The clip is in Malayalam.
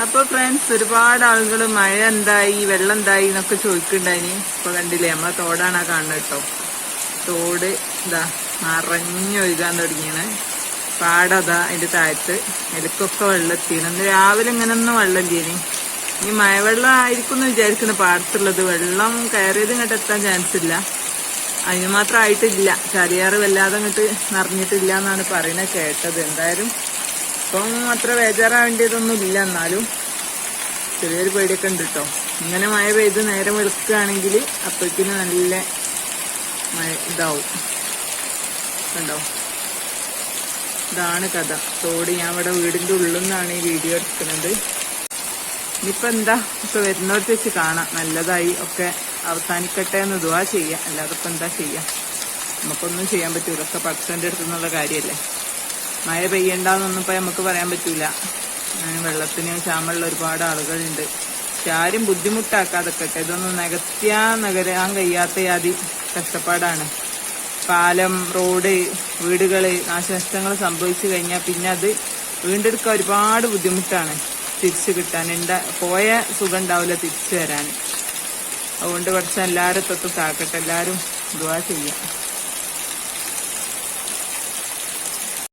അപ്പൊ ഫ്രണ്ട്സ്, ഒരുപാട് ആളുകൾ മഴ എന്തായി വെള്ളം എന്തായി എന്നൊക്കെ ചോദിക്കണ്ടായിനി. ഇപ്പൊ കണ്ടില്ലേ, നമ്മളെ തോടാണ് കാണുന്നത് കേട്ടോ. തോട് ഇതാ നിറഞ്ഞൊഴുകാൻ തുടങ്ങിയാണ്. പാടതാ അതിന്റെ താഴത്ത് എലക്കൊക്കെ വെള്ളം എത്തിയാണ്. ഇന്ന് രാവിലെ ഇങ്ങനൊന്നും വെള്ളം ഇല്ലേനി. ഈ മഴവെള്ളം ആയിരിക്കും എന്ന് വിചാരിക്കുന്നു പാടത്തുള്ളത്. വെള്ളം കയറിയത് ഇങ്ങോട്ട് എത്താൻ ചാൻസ് ഇല്ല. അതിന് മാത്രം ആയിട്ടില്ല. ചരിയാറ് വല്ലാതെ അങ്ങോട്ട് നിറഞ്ഞിട്ടില്ല എന്നാണ് പറയുന്നത് കേട്ടത്. എന്തായാലും ഇപ്പം അത്ര ബേജാറാവേണ്ടിയതൊന്നും ഇല്ല. എന്നാലും ചെറിയൊരു പേടിയൊക്കെ ഉണ്ട് കേട്ടോ. ഇങ്ങനെ മഴ പെയ്ത് നേരം വെളുക്കുകയാണെങ്കിൽ അപ്പോഴേക്കിന് നല്ല മഴ ഇതാവും. കണ്ടോ, ഇതാണ് കഥ. തോട് ഞാൻ ഇവിടെ വീടിന്റെ ഉള്ളിൽ നിന്നാണ് ഈ വീഡിയോ എടുക്കുന്നത്. ഇനിയിപ്പോ എന്താ, ഇപ്പൊ വരുന്നോടത്ത് വെച്ച് കാണാം. നല്ലതായി ഒക്കെ അവസാനിക്കട്ടെ എന്ന് ദുആ ചെയ്യാം. അല്ലാതെ ഇപ്പൊ എന്താ ചെയ്യാം, നമുക്കൊന്നും ചെയ്യാൻ പറ്റൂല. ഇതൊക്കെ പടച്ചവന്റെ അടുത്ത് നിന്നുള്ള കാര്യല്ലേ. മഴ പെയ്യണ്ടെന്നൊന്നും ഇപ്പൊ നമുക്ക് പറയാൻ പറ്റൂല. വെള്ളത്തിന് ക്ഷാമമുള്ള ഒരുപാട് ആളുകളുണ്ട്. പക്ഷെ ആരും ബുദ്ധിമുട്ടാക്കാതെക്കട്ടെ. ഇതൊന്നും നഗരാൻ കഴിയാത്ത യാതി കഷ്ടപ്പാടാണ്. പാലം, റോഡ്, വീടുകള് നാശനഷ്ടങ്ങൾ സംഭവിച്ചു കഴിഞ്ഞാൽ പിന്നെ അത് വീണ്ടെടുക്കാൻ ഒരുപാട് ബുദ്ധിമുട്ടാണ്. തിരിച്ചു കിട്ടാൻ പോയ സുഖം ഉണ്ടാവില്ല തിരിച്ചു വരാൻ. അതുകൊണ്ട് കുറച്ച് എല്ലാവരും തൊട്ട് കാക്കട്ടെ. എല്ലാവരും ദുആ ചെയ്യാം.